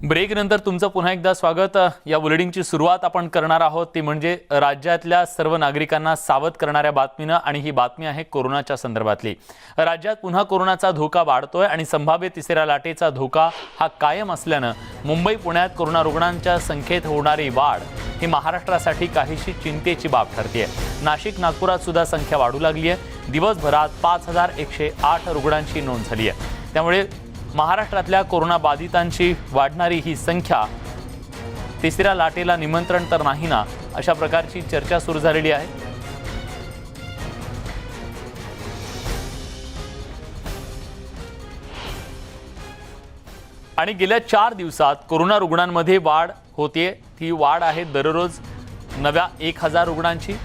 Break नंतर तुमचं पुन्हा एकदा स्वागत। या बुलेटिनची सुरुवात आपण करणार आहोत ती म्हणजे राज्यातल्या सर्व नागरिकांना सावध करणाऱ्या बातमीनं आणि ही बातमी आहे कोरोनाच्या संदर्भातली। राज्यात पुन्हा कोरोनाचा धोका वाढतोय आणि संभाव्य तिसऱ्या लाटेचा धोका हा कायम असल्यानं मुंबई पुण्यात कोरोना रुग्णांच्या संख्येत होणारी वाढ ही महाराष्ट्रासाठी काहीशी चिंतेची बाब ठरतेय। नाशिक नागपुरात सुद्धा संख्या वाढू लागली आहे। दिवसभरात 5108 रुग्णांची नोंद झाली आहे। त्यामुळे महाराष्ट्रातल्या कोरोना बाधितांची वाढणारी ही संख्या तिसऱ्या लाटेला निमंत्रण तर नाही ना, अशा प्रकारची चर्चा सुरू झालेली आहे। आणि गेल्या 4 दिवसात कोरोना रुग्णांमध्ये वाढ होते। ती वाढ आहे दररोज नव्या 1000 रुग्णांची।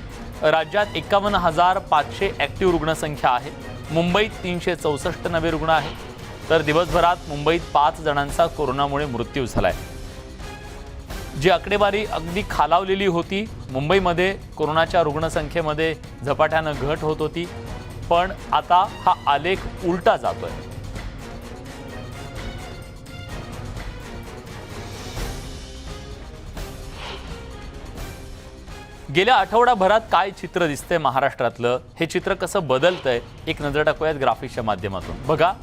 राज्यात 51500 ॲक्टिव्ह रुग्णसंख्या आहे। मुंबईत 364 नवे रुग्ण आहेत। तर दिवसभरात मुंबईत 5 जणांचा कोरोनामुळे मृत्यू झालाय। जी आकडेवारी अगदी खालावलेली होती, मुंबईमध्ये कोरोनाच्या रुग्णसंख्येमध्ये झपाट्याने घट होत होती, पण आता हा आलेख उलटा जातोय। गेल्या आठवडाभरात काय चित्र दिसतंय महाराष्ट्रातलं, हे चित्र कसं बदलतंय, एक नजर टाकूयात ग्राफिक्सच्या माध्यमातून। बघा,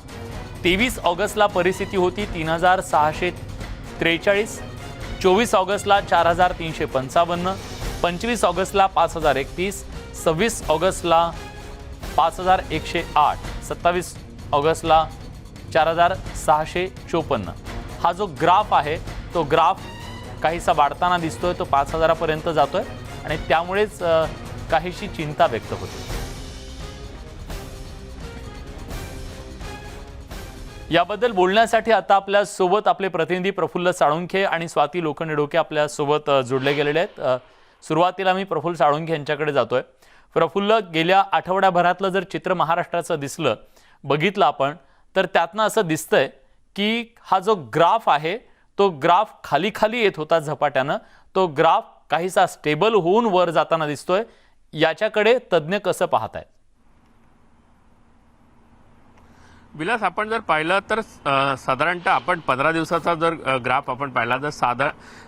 23 ऑगस्टला परिस्थिती होती 3643, 24 ऑगस्टला 4355, 25 ऑगस्टला 5031, 26 ऑगस्टला 5108, 27 ऑगस्टला 4654। हा जो ग्राफ आहे तो ग्राफ काहीसा वाढताना दिसतोय, तो 5000 पर्यंत जातोय आणि त्यामुळेच काहीशी चिंता व्यक्त होते। याबद्दल बोलण्यासाठी आता आपल्या सोबत आपले प्रतिनिधी प्रफुल्ल साळुंखे आणि स्वाती लोखंडे डोके आपल्या सोबत जोडले गेलेले आहेत। सुरुवातीला मी प्रफुल्ल साळुंखे यांच्याकडे जातोय। प्रफुल्ल, गेल्या आठवड्याभरातलं जर चित्र महाराष्ट्राचं दिसलं बघितलं आपण, तर त्यातनं असं दिसतंय की हा जो ग्राफ आहे तो ग्राफ खाली खाली येत होता झपाट्यानं, तो ग्राफ काहीसा स्टेबल होऊन वर जाताना दिसतोय। याच्याकडे तज्ञ कसं पाहतायत? विलास, आपण जर पाहिलं तर साधारणतः आपण 15 दिवसाचा जर ग्राफ आपण पाहिला तर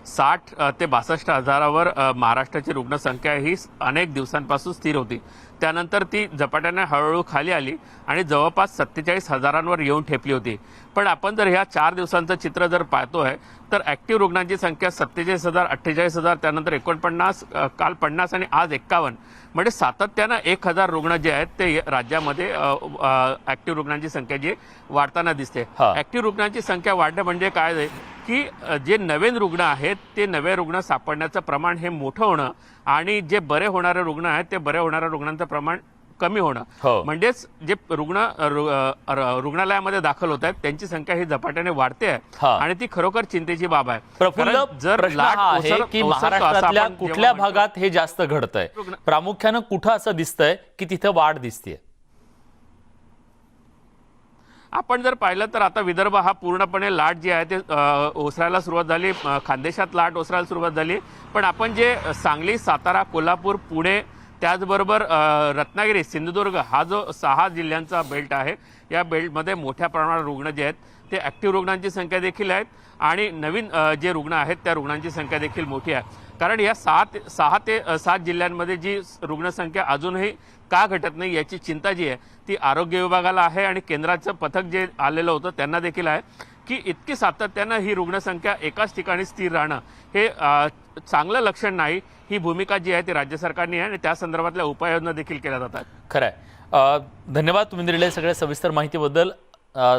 60 ते 62 हजारावर महाराष्ट्राची रुग्णसंख्या ही अनेक दिवसांपासून स्थिर होती। त्यानंतर ती झपाट्याने हळूहळू खाली आली आणि जवळपास 47 हजारांवर येऊन ठेपली होती। पण आपण जर ह्या 4 दिवसांचं चित्र जर पाहतोय तर ॲक्टिव्ह रुग्णांची संख्या 47,000, 48,000, त्यानंतर 49, काल 50 आणि आज 51, म्हणजे सातत्यानं 1000 रुग्ण जे आहेत ते राज्यामध्ये ॲक्टिव्ह रुग्णांची संख्या जी वाढताना दिसते। ॲक्टिव्ह रुग्णांची संख्या वाढणं म्हणजे काय आहे की जे नवीन रुग्ण आहेत ते नवे रुग्ण सापडण्याचं प्रमाण हे मोठं होणं आणि जे बरे होणारे रुग्ण आहेत ते बरे होणाऱ्या रुग्णांचं प्रमाण कमी होणं, म्हणजेच जे रुग्ण रुग्णालयामध्ये दाखल होत आहेत त्यांची संख्या ही झपाट्याने वाढते आहे आणि ती खरोखर चिंतेची बाब आहे। प्रफुल्ल, जर आहे की महाराष्ट्रातल्या कुठल्या भागात हे जास्त घडतंय, प्रामुख्याने कुठं असं दिसतंय की तिथे वाढ दिसतेय? आपण जर पाहिलं तर आता विदर्भ हा पूर्णपणे लाट जी आहे ते ओसरायला सुरुवात झाली, खानदेशात लाट ओसरायला सुरुवात झाली। पण आपण जे सांगली, सातारा, कोल्हापूर, पुणे, त्याचबरोबर रत्नागिरी, सिंधुदुर्ग हा जो 6 जिल्ह्यांचा बेल्ट आहे, या बेल्टमध्ये मोठ्या प्रमाणात रुग्ण जे आहेत ते ॲक्टिव्ह रुग्णांची संख्या देखील आहेत आणि नवीन जे रुग्ण आहेत त्या रुग्णांची संख्या देखील मोठी आहे। कारण या 6 ते 7 जिल्ह्यांमध्ये जी रुग्णसंख्या अजूनही का घटत नाही याची चिंता जी आहे ती आरोग्य विभागाला आहे आणि केंद्राचं पथक जे आलेलं होतं त्यांना देखील आहे की इतकी सातत्यानं ही रुग्णसंख्या एकाच ठिकाणी स्थिर राहणं हे चांगलं लक्षण नाही। ही भूमिका जी आहे ती राज्य सरकारने आहे आणि त्या संदर्भातल्या उपाययोजना देखील केल्या जातात। खरंय, धन्यवाद तुम्ही दिलेल्या सगळ्या सविस्तर माहितीबद्दल।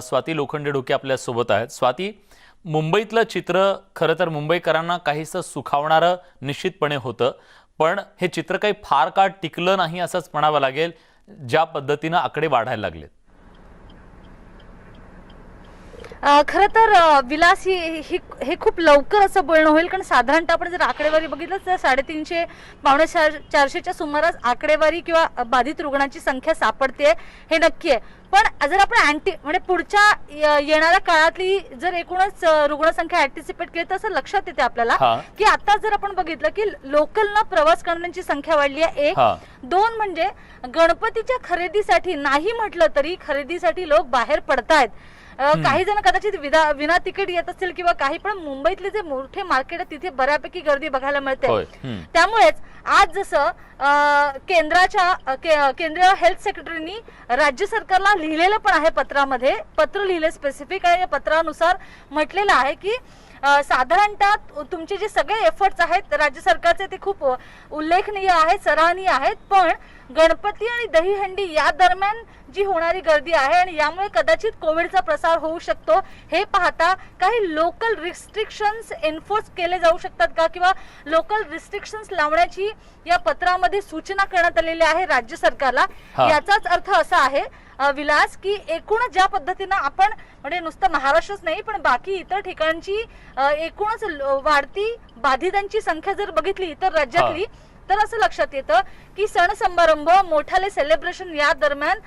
स्वाती लोखंडे डोके आपल्या सोबत आहेत। स्वाती, मुंबईतलं चित्र खरं तर मुंबईकरांना काहीसं सुखावणारं निश्चितपणे होतं, पण हे चित्र काही फार काळ टिकलं नाही असंच म्हणावं लागेल, ज्या पद्धतीनं आकडे वाढायला लागलेत। खरं तर विलास हे खूप लवकर असं बोलणं होईल, कारण साधारणतः आपण जर आकडेवारी बघितलं तर 350 पावणे 400च्या सुमारास आकडेवारी किंवा बाधित रुग्णांची संख्या सापडते, हे नक्की आहे। पण जर आपण म्हणजे पुढच्या येणाऱ्या काळातली जर एकूणच रुग्णसंख्या अँटिसिपेट केली तर असं लक्षात येते आपल्याला की आता जर आपण बघितलं की लोकलनं प्रवास करण्याची संख्या वाढली आहे, 1, 2 म्हणजे गणपतीच्या खरेदीसाठी नाही म्हटलं तरी खरेदीसाठी लोक बाहेर पडतायत। काही जण कदाचित विना तिकीट येत असतील किंवा काही, पण मुंबईतले जे मोठे मार्केट आहे तिथे बऱ्यापैकी गर्दी बघायला मिळते. त्यामुळेच आज जसं केंद्रीय हेल्थ सेक्रेटरीनी राज्य सरकारला लिहिलेलं पण आहे, पत्रामध्ये पत्र लिहिले स्पेसिफिक आहे. या पत्रानुसार म्हटलेलं आहे की साधारणतः तुमचे जे सगळे एफर्ट्स आहेत राज्य सरकारचे ते खूप उल्लेखनीय आहेत, सराहनीय आहेत, पण गणपती आणि दहीहंडी या दरम्यान जी होणारी गर्दी आहे आणि यामुळे कदाचित कोविडचा प्रसार होऊ शकतो, हे पाहता काही लोकल रिस्ट्रिक्शन्स एन्फोर्स केले जाऊ शकतात का, किंवा लोकल रिस्ट्रिक्शन्स लावण्याची या पत्रामध्ये सूचना करण्यात आलेली आहे राज्य सरकारला. याचाच अर्थ असा आहे विलास की एकूणच ज्या पद्धतीनं आपण म्हणजे नुसतं महाराष्ट्रच नाही पण बाकी इतर ठिकाणची एकूणच वाढती बाधितांची संख्या जर बघितली इतर राज्यातली, तर असं लक्षात येतं की सण समारंभ, मोठाले सेलिब्रेशन या दरम्यान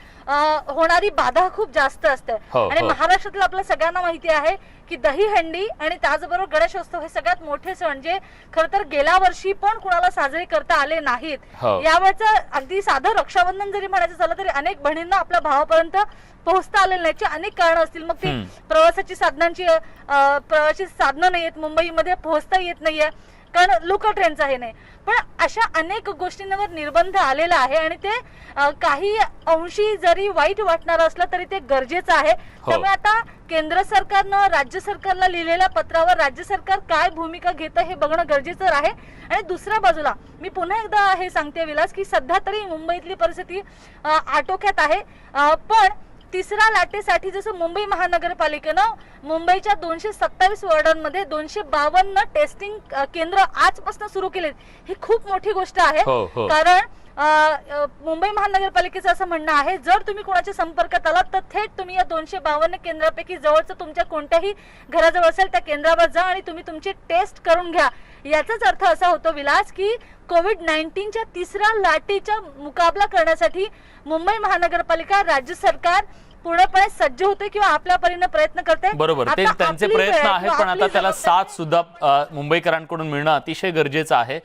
होणारी बाधा खूप जास्त असते. आणि महाराष्ट्रातलं आपल्या सगळ्यांना माहिती आहे की दहीहंडी आणि त्याचबरोबर गणेशोत्सव हे सगळ्यात मोठे सण जे खर तर गेल्या वर्षी पण कुणाला साजरे करता आले नाहीत. यावरचं अगदी साधं रक्षाबंधन जरी म्हणायचं झालं तरी अनेक बहिणींना आपल्या भावापर्यंत पोहोचता आलेले नाहीचे अनेक कारण असतील. मग ती प्रवासाची साधनं नाहीयेत, मुंबईमध्ये पोहोचता येत नाहीये कारण लोकल ट्रेनचा हे नाही, पण अशा अनेक गोष्टींवर निर्बंध आलेला आहे आणि ते काही अंशी जरी वाईट वाटणार असलं तरी ते गरजेचं आहे. त्यामुळे आता केंद्र सरकारनं राज्य सरकारला लिहिलेल्या पत्रावर राज्य सरकार काय भूमिका घेतं हे बघणं गरजेचं आहे. आणि दुसऱ्या बाजूला मी पुन्हा एकदा हे सांगते विलास की सध्या तरी मुंबईतली परिस्थिती आटोक्यात आहे, पण तिसऱ्या लाटेसाठी जसं मुंबई महानगरपालिकेनं मुंबईच्या 227 वॉर्डांमध्ये 252 टेस्टिंग केंद्र आजपासून सुरू केलेत. ही खूप मोठी गोष्ट आहे. कारण मुंबई महानगरपालिकेचं असं म्हणणं आहे जर तुम्ही कोणाच्या संपर्कात आलात तर थेट तुम्ही या 252 केंद्रापैकी जवळचं तुमच्या कोणत्याही घराजवळ असेल त्या केंद्रावर जा आणि तुम्ही तुमची टेस्ट करून घ्या. याचाच अर्थ असा होतो विलास की कोविड-19च्या तिसऱ्या लाटेचा मुकाबला करण्यासाठी मुंबई महानगरपालिका, राज्य सरकार पूर्णपणे सज्ज होते किंवा आपल्या परीने प्रयत्न करते. बरोबर, ते त्यांचे प्रयत्न आहेत, पण आता त्याला साथ सुद्धा मुंबईकरांकडून मिळणं अतिशय गरजेचं आहे.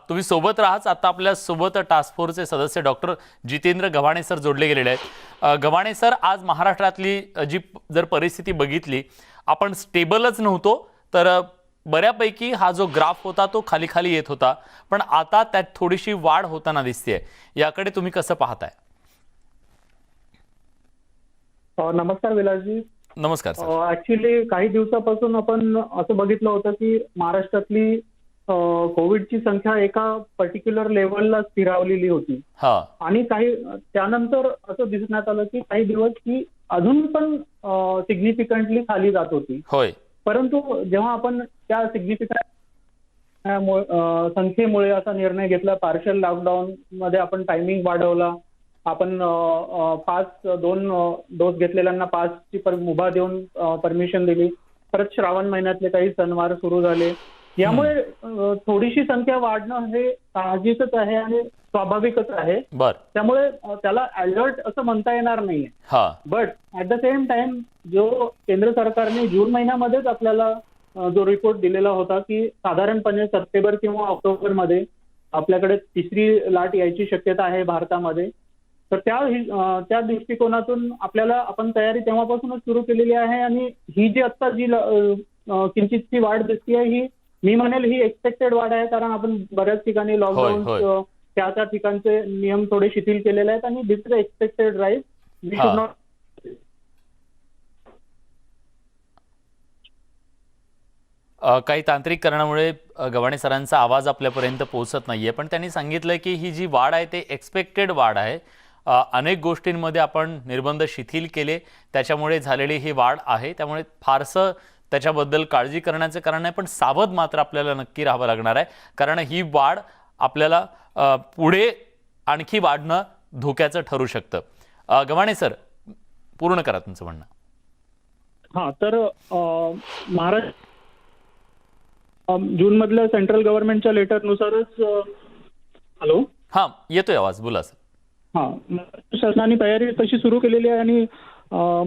तुम्ही सोबत राहाच. आता आपल्या सोबत टास्क फोर्सचे सदस्य डॉक्टर जितेंद्र गव्हाणे सर जोडले गेलेले आहेत. गव्हाणे सर, आज महाराष्ट्रातली जी जर परिस्थिती बघितली, आपण स्टेबलच नव्हतो तर बऱ्यापैकी हा जो ग्राफ होता तो खाली खाली येत होता, पण आता त्यात थोडीशी वाढ होताना दिसते. याकडे तुम्ही कसं पाहताय? नमस्कार विलासजी. नमस्कार सर. ऍक्च्युली काही दिवसापासून आपण असं बघितलं होतं की महाराष्ट्रातली कोविडची संख्या एका पर्टिक्युलर लेवलला स्थिरावलेली होती आणि काही त्यानंतर असं दिसण्यात आलं की काही दिवस ही अजून पण सिग्निफिकंटली खाली जात होती. होय. परंतु जेव्हा आपण त्या सिग्निफिकंट संख्येमुळे असा निर्णय घेतला, पार्शल लॉकडाऊन मध्ये आपण टायमिंग वाढवला, आपण 2 डोस घेतलेल्यांना 5ची मुभा देऊन परमिशन दिली, परत श्रावण महिन्यातले काही सणवार सुरू झाले, यामुळे थोडीशी संख्या वाढणं हे साहजिकच आहे आणि स्वाभाविकच आहे. त्यामुळे त्याला अलर्ट असं म्हणता येणार नाहीये. But at the same time जो केंद्र सरकारने जून महिन्यामध्येच आपल्याला जो रिपोर्ट दिलेला होता की साधारणपणे सप्टेंबर किंवा ऑक्टोबर मध्ये आपल्याकडे तिसरी लाट यायची शक्यता आहे भारतामध्ये, तर त्या दृष्टिकोनातून आपण तयारी तेव्हापासूनच सुरू केलेली आहे. आणि ही जी आता जी किंचितची वाढ दिसते ही मी म्हणेल ही एक्सपेक्टेड वाढ आहे, कारण आपण बऱ्याच ठिकाणी लॉकडाऊन त्या ठिकाणचे नियम थोडे शिथिल केलेले आहेत आणि this is expected rise. We should not. काही तांत्रिक कारणामुळे गव्हाणे सरांचा आवाज आपल्यापर्यंत पोहोचत नाहीये, पण त्यांनी सांगितलं की ही जी वाढ आहे ते एक्सपेक्टेड वाढ आहे. अनेक गोष्टींमध्ये आपण निर्बंध शिथिल केले, त्याच्यामुळे झालेली ही वाढ आहे. त्यामुळे फारसं त्याच्याबद्दल काळजी करण्याचं कारण नाही, पण सावध मात्र आपल्याला नक्की राहावं लागणार आहे, कारण ही वाढ आपल्याला पुढे आणखी वाढणं धोक्याचं ठरू शकतं. गव्हाणे सर, पूर्ण करा तुमचं म्हणणं. तर महाराष्ट्र जून मधल्या सेंट्रल गव्हर्नमेंटच्या लेटरनुसारच. हॅलो. येतोय आवाज, बोला सर. शासनाने तयारी तशी सुरू केलेली आहे आणि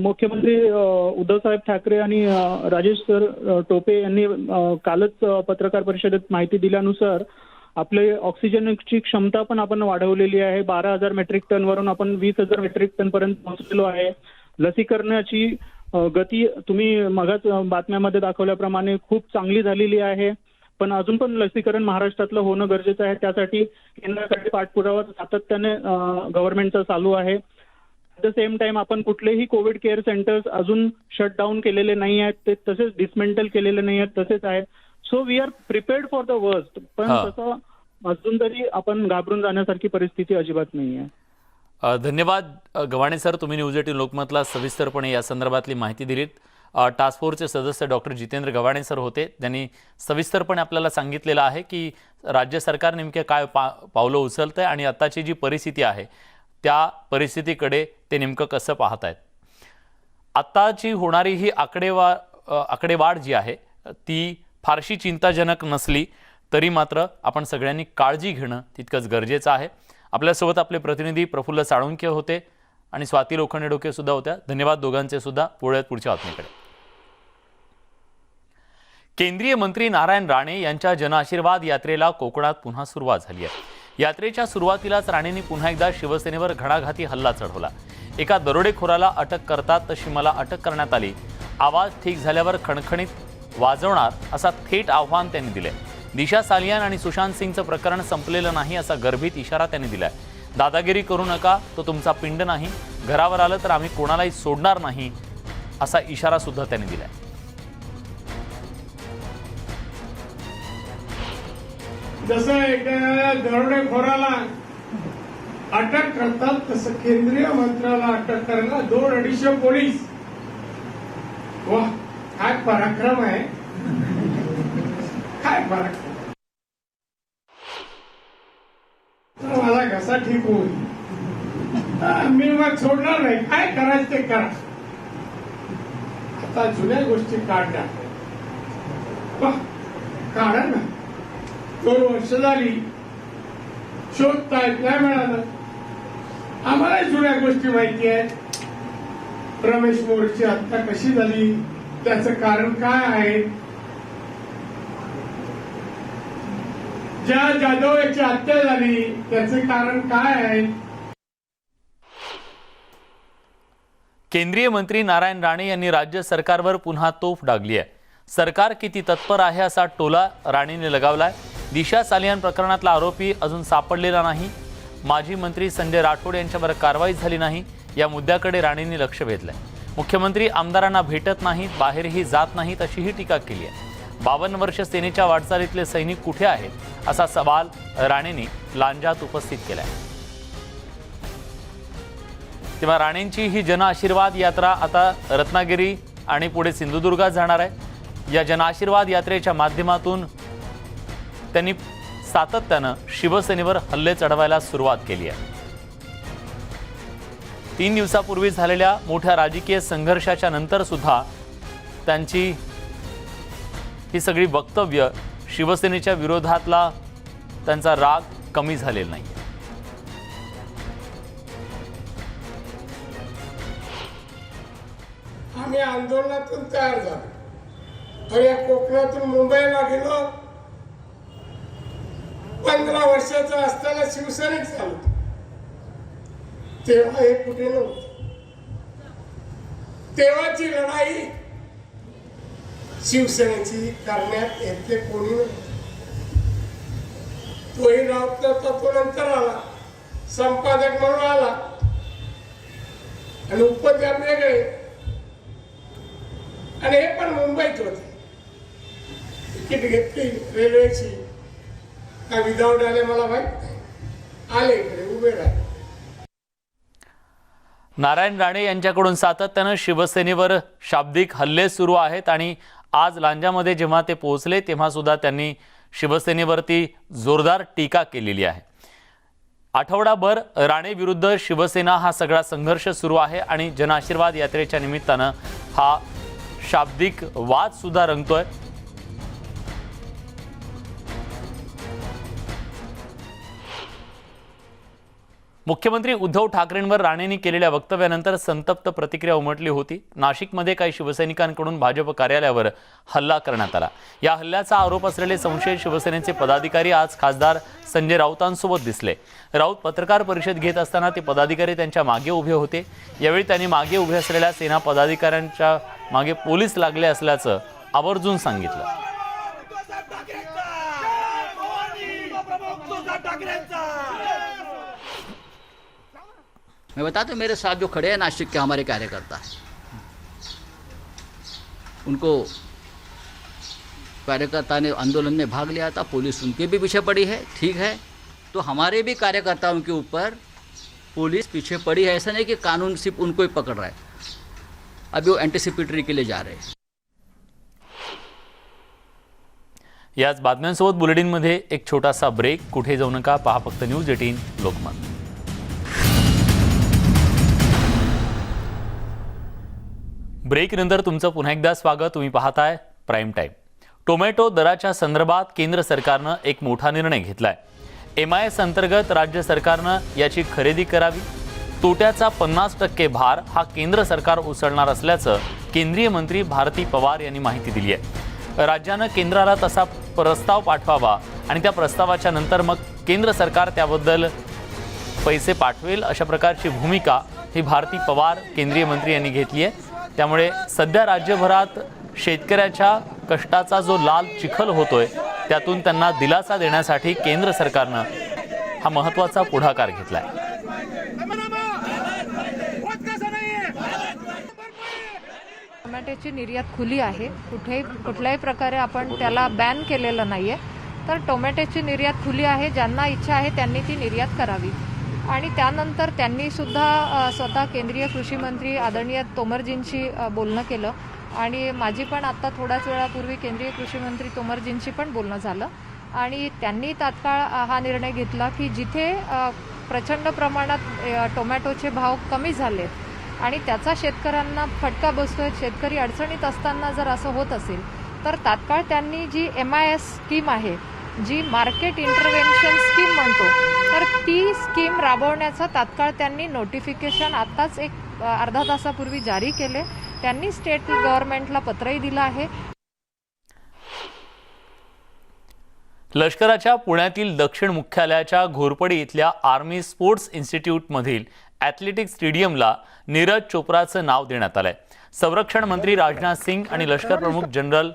मुख्यमंत्री उद्धव साहेब ठाकरे आणि राजेश सर टोपे यांनी कालच पत्रकार परिषदेत माहिती दिल्यानुसार आपले ऑक्सिजनची क्षमता पण आपण वाढवलेली आहे. 12,000 मेट्रिक टन वरून आपण 20,000 मेट्रिक टन पर्यंत पोहोचलेलो आहे. लसीकरणाची गती तुम्ही मगाच बातम्यामध्ये दाखवल्याप्रमाणे खूप चांगली झालेली आहे. पण अजून पण लसीकरण महाराष्ट्रातलं होणं गरजेचं आहे. त्यासाठी केंद्राकडे पाठपुरावा सातत्याने गव्हर्नमेंटचा चालू आहे. ॲट द सेम टाइम आपण कुठलेही कोविड केअर सेंटर्स अजून शट डाऊन केलेले नाही आहेत, ते तसेच डिसमेंटल केलेले नाही आहेत, तसेच आहे. So we are prepared for the worst. पण तसं अजून तरी आपण घाबरून जाण्यासारखी परिस्थिती अजिबात नाही आहे. धन्यवाद गव्हाणे सर, तुम्ही न्यूज 18 लोकमतला सविस्तरपणे या संदर्भातली माहिती दिलीत. टास्क फोर्सचे सदस्य डॉक्टर जितेंद्र गव्हाणे सर होते. त्यांनी सविस्तरपणे आपल्याला सांगितलेलं आहे की राज्य सरकार नेमके काय पावलं उचलतं आहे आणि आत्ताची जी परिस्थिती आहे त्या परिस्थितीकडे ते नेमकं कसं पाहत आहेत. आत्ताची होणारी ही आकडेवाढ जी आहे ती फारशी चिंताजनक नसली तरी मात्र आपण सगळ्यांनी काळजी घेणं तितकंच गरजेचं आहे. आपल्यासोबत आपले प्रतिनिधी प्रफुल्ल साळुंखे होते आणि स्वाती लोखंडे डोके सुद्धा होत्या. धन्यवाद दोघांचे सुद्धा. पुढच्या बातमीकडे. केंद्रीय मंत्री नारायण राणे यांच्या जनआशीर्वाद यात्रेला कोकणात पुन्हा सुरुवात झाली आहे. यात्रेच्या सुरुवातीलाच राणेंनी पुन्हा एकदा शिवसेनेवर घणाघाती हल्ला चढवला. एका दरोडेखोराला अटक करतात तशी मला अटक करण्यात आली. आवाज ठीक झाल्यावर खणखणीत वाजवणार असा थेट आव्हान त्यांनी दिले. दिशा सालियान आणि सुशांत सिंगचं प्रकरण संपलेलं नाही असा गर्भित इशारा त्यांनी दिलाय. दादागिरी करू नका, तो तुमचा पिंड नाही. घरावर आलं तर आम्ही कोणालाही सोडणार नाही असा इशारा सुद्धा त्यांनी दिलाय. जसं एका दरोडेखोराला अटक करतात तसं केंद्रीय मंत्र्याला अटक करायला 200-250 पोलीस. वा, काय पराक्रम आहे, काय पराक्रम. मला घसा ठीक होईल, मी मग सोडणार नाही. काय करायचं ते करा. आता जुन्या गोष्टी काढल्या, काढा ना. 2 वर्ष झाली शोधतायत, नाही मिळालं. आम्हाला जुन्या गोष्टी माहिती आहेत. रमेश मोरेची हत्या कशी झाली, त्याचं कारण काय आहे. ज्या जाधव याची हत्या झाली त्याचे कारण काय आहे. केंद्रीय मंत्री नारायण राणे यांनी राज्य सरकारवर पुन्हा तोफ डागली आहे. सरकार किती तत्पर आहे असा टोला राणेंनी लगावलाय. दिशा सालियान प्रकरणातला आरोपी अजून सापडलेला नाही. माजी मंत्री संजय राठोड यांच्यावर कारवाई झाली नाही. या मुद्द्याकडे राणेंनी लक्ष वेधलंय. मुख्यमंत्री आमदारांना भेटत नाहीत, बाहेरही जात नाहीत अशीही टीका केली आहे. 52 वर्ष सेनेच्या वाटचालीतले सैनिक कुठे आहेत असा सवाल राणेंनी लांजात उपस्थित केलाय. तेव्हा राणेंची ही जनआशीर्वाद यात्रा आता रत्नागिरी आणि पुढे सिंधुदुर्गात जाणार आहे. या जनआशीर्वाद यात्रेच्या माध्यमातून त्यांनी सातत्यानं शिवसेनेवर हल्ले चढवायला सुरुवात केली आहे. 3 दिवसापूर्वी झालेल्या मोठ्या राजकीय संघर्षाच्या नंतर सुद्धा त्यांची ही सगळी वक्तव्य, शिवसेनेच्या विरोधातला त्यांचा राग कमी झालेला नाही. आम्ही आंदोलनातून तयार झालो आणि या कोकणातून मुंबईला गेलो. 15 वर्षाचा असताना शिवसैनिक झालो. तेव्हा हे कुठे नव्हतं. तेव्हाची लढाई शिवसेनेची करण्यात येते कोणी नव्हतं. तोही राऊत नव्हता, तो नंतर आला, संपादक म्हणून आला आणि उपद्व्याप वेगळे. आणि हे पण मुंबईत होते. तिकीट घेतली रेल्वेची, काय विदाऊट आले मला माहित नाही. आले इकडे उभे राहिले. नारायण राणे यांच्याकडून सातत्यानं शिवसेनेवर शाब्दिक हल्ले सुरू आहेत आणि आज लांजामध्ये जेव्हा ते पोहोचले तेव्हा सुद्धा त्यांनी शिवसेनेवरती जोरदार टीका केलेली आहे. आठवडाभर राणे विरुद्ध शिवसेना हा सगळा संघर्ष सुरू आहे आणि जनआशीर्वाद यात्रेच्या निमित्तानं हा शाब्दिक वाद सुद्धा रंगतोय. मुख्यमंत्री उद्धव ठाकरेंवर राणेंनी केलेल्या वक्तव्यानंतर संतप्त प्रतिक्रिया उमटली होती. नाशिकमध्ये काही शिवसैनिकांकडून भाजप कार्यालयावर हल्ला करण्यात आला. या हल्ल्याचा आरोप असलेले संशयित शिवसेनेचे पदाधिकारी आज खासदार संजय राऊतांसोबत दिसले. राऊत पत्रकार परिषद घेत असताना ते पदाधिकारी त्यांच्या मागे उभे होते. यावेळी त्यांनी मागे उभे असलेल्या सेना पदाधिकाऱ्यांच्या मागे पोलीस लागले असल्याचं आवर्जून सांगितलं. मैं बताता हूँ, मेरे साथ जो खड़े हैं नासिक के हमारे कार्यकर्ता, उनको कार्यकर्ता ने आंदोलन में भाग लिया था, पुलिस उनके भी पीछे पड़ी है, ठीक है, तो हमारे भी कार्यकर्ताओं के ऊपर पुलिस पीछे पड़ी है. ऐसा नहीं कि कानून सिर्फ उनको ही पकड़ रहा है. अभी वो एंटीसिपेटरी के लिए जा रहे हैं. याच बातम्यांसोबत बुलेटिनमध्ये एक छोटासा ब्रेक. कुठे जाऊ नका, पहा फक्त न्यूज 18 लोकमत. ब्रेकनंतर तुमचं पुन्हा एकदा स्वागत. तुम्ही पाहताय प्राईम टाईम. टोमॅटो दराच्या संदर्भात केंद्र सरकारनं एक मोठा निर्णय घेतलाय. MIS अंतर्गत राज्य सरकारनं याची खरेदी करावी. तोट्याचा 50% भार हा केंद्र सरकार उचलणार असल्याचं केंद्रीय मंत्री भारती पवार यांनी माहिती दिली आहे. राज्यानं केंद्राला तसा प्रस्ताव पाठवावा आणि त्या प्रस्तावाच्या नंतर मग केंद्र सरकार त्याबद्दल पैसे पाठवेल, अशा प्रकारची भूमिका ही भारती पवार केंद्रीय मंत्री यांनी घेतली आहे. त्यामुळे सध्या राज्यभरात शेतकऱ्याच्या कष्टाचा जो लाल चिखल होतोय त्यातून त्यांना दिलासा देण्यासाठी केंद्र सरकारनं हा महत्त्वाचा पुढाकार घेतलाय. टोमॅटोची निर्यात खुली आहे. कुठल्याही प्रकारे आपण त्याला बॅन केलेलं नाहीये. तर टोमॅटोची निर्यात खुली आहे. ज्यांना इच्छा आहे त्यांनी ती निर्यात करावी. आणि त्यानंतर त्यांनी सुद्धा स्वतः केंद्रीय कृषी मंत्री आदरणीय तोमरजींशी बोलणं केलं आणि माझी पण आता थोड्याच वेळापूर्वी केंद्रीय कृषी मंत्री तोमरजींशी पण बोलणं झालं आणि त्यांनी तात्काळ हा निर्णय घेतला की जिथे प्रचंड प्रमाणात टोमॅटोचे भाव कमी झालेत आणि त्याचा शेतकऱ्यांना फटका बसतोय, शेतकरी अडचणीत असताना जर असं होत असेल तर तात्काळ त्यांनी जी MIS स्कीम आहे, जी मार्केट इंटरव्हेन्शन स्कीम म्हणतो, तर ती स्कीम राबवण्याचं तात्काळ त्यांनी नोटिफिकेशन आत्ताच एक अर्धा तासापूर्वी जारी केले. त्यांनी स्टेट गव्हर्नमेंटला पत्रही दिलं आहे. लष्कराच्या पुण्यातील दक्षिण मुख्यालयाच्या घोरपडी इथल्या आर्मी स्पोर्ट्स इन्स्टिट्यूटमधील ॲथलेटिक स्टेडियमला नीरज चोप्राचं नाव देण्यात आलंय. संरक्षण मंत्री राजनाथ सिंग आणि लष्कर प्रमुख जनरल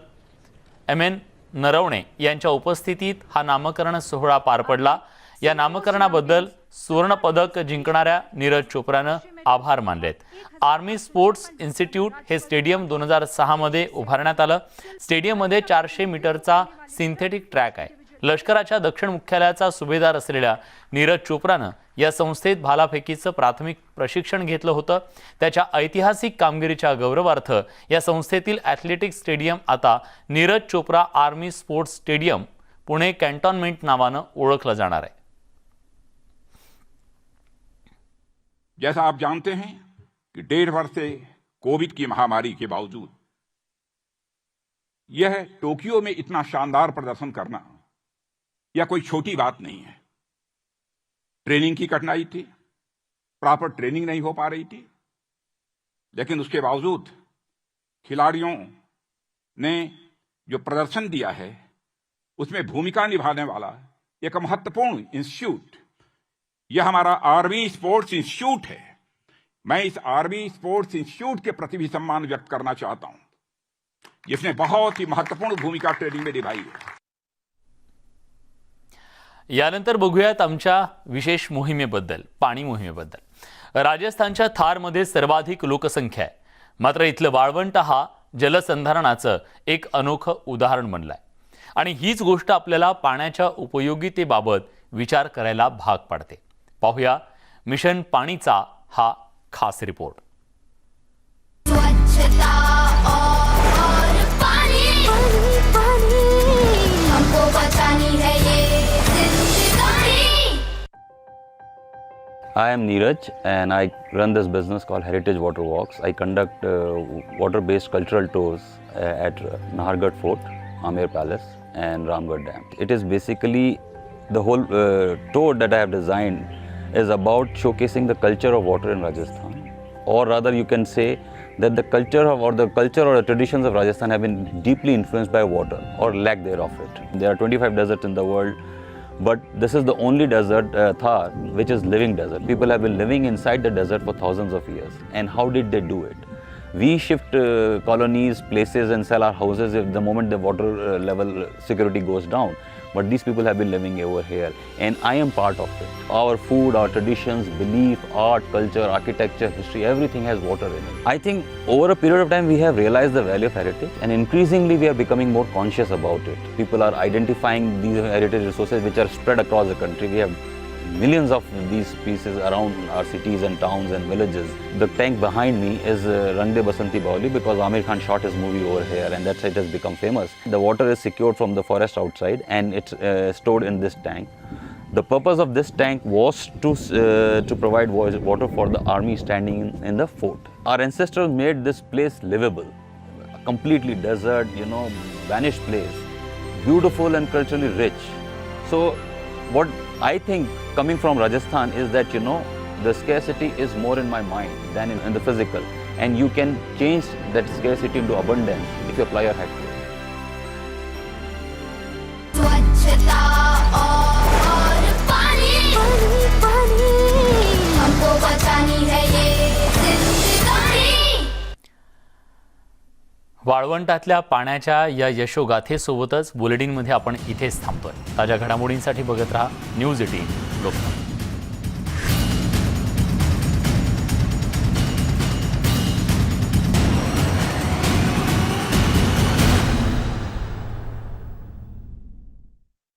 MN नरवणे यांच्या उपस्थितीत हा नामकरण सोहळा पार पडला. या नामकरणाबद्दल सुवर्ण पदक जिंकणाऱ्या नीरज चोप्रानं आभार मानलेत. आर्मी स्पोर्ट्स इन्स्टिट्यूट हे स्टेडियम 2006 मध्ये उभारण्यात आलं. स्टेडियममध्ये 400 मीटरचा सिंथेटिक ट्रॅक आहे. लष्कराच्या दक्षिण मुख्यालयाचा सुभेदार असलेल्या नीरज चोप्रानं या संस्थेत भालाफेकीचं प्राथमिक प्रशिक्षण घेतलं होतं. त्याच्या ऐतिहासिक कामगिरीच्या गौरवार्थ या संस्थेतील ॲथलेटिक स्टेडियम आता Neeraj Chopra Army Sports Stadium Pune Cantonment नावानं ओळखलं जाणार आहे. जैसा आप जानते हैं कि 1.5 वर्ष से कोविड की महामारी के बावजूद यह टोक्यो में इतना शानदार प्रदर्शन करना यह कोई छोटी बात नहीं है. ट्रेनिंग की कठिनाई थी, प्रॉपर ट्रेनिंग नहीं हो पा रही थी, लेकिन उसके बावजूद खिलाड़ियों ने जो प्रदर्शन दिया है उसमें भूमिका निभाने वाला एक महत्वपूर्ण इंस्टीट्यूट यह हमारा आर्मी स्पोर्ट्स इंस्टीट्यूट है. मैं इस आर्मी स्पोर्ट्स इंस्टीट्यूट के प्रति भी सम्मान व्यक्त करना चाहता हूं, जिसने बहुत ही महत्वपूर्ण भूमिका ट्रेनिंग में निभाई है. यानंतर बघूयात आमच्या विशेष मोहिमेबद्दल, पाणी मोहिमेबद्दल. राजस्थानच्या थारमध्ये सर्वाधिक लोकसंख्या आहे, मात्र इथलं वाळवंट हा जलसंधारणाचं एक अनोखं उदाहरण बनलंय. आणि हीच गोष्ट आपल्याला पाण्याच्या उपयोगितेबाबत विचार करायला भाग पाडते. पाहूया मिशन पाणीचा हा खास रिपोर्ट. स्वच्छता और पानी हमको बचानी है ये जिंदगानी. I am Neeraj and I run this business called Heritage Water Walks. I conduct water-based cultural tours at Nahargarh Fort, Amer Palace and Ramgarh Dam. It is basically the whole tour that I have designed is about showcasing the culture of water in Rajasthan, or rather you can say that the culture or the traditions of Rajasthan have been deeply influenced by water or lack thereof it. There are 25 deserts in the world, but this is the only desert, Thar, which is living desert. People have been living inside the desert for thousands of years. And how did they do it? We shift colonies, places and sell our houses if the moment the water level security goes down. But these people have been living over here, and I am part of it. Our food, our traditions, belief, art, culture, architecture, history, everything has water in it. I think over a period of time we have realized the value of heritage, and increasingly we are becoming more conscious about it. People are identifying these heritage resources which are spread across the country. We have millions of these pieces around our cities and towns and villages. The tank behind me is Rang De Basanti Baoli, because Amir Khan shot his movie over here, and that's why it has become famous. The water is secured from the forest outside, and it's stored in this tank. The purpose of this tank was to provide water for the army standing in the fort. Our ancestors made this place livable, completely desert, vanished place, beautiful and culturally rich. So what I think coming from Rajasthan is that the scarcity is more in my mind than in the physical, and you can change that scarcity into abundance if you apply your head to it. स्वच्छता और पानी हमको बचानी है ये जिंदगानी। वाळवंटातल्या पाण्याच्या या यशोगाथेसोबतच बुलेटिनमध्ये आपण इथेच थांबतोय. ताज्या घडामोडींसाठी बघत राहा न्यूज 18 लोकमत.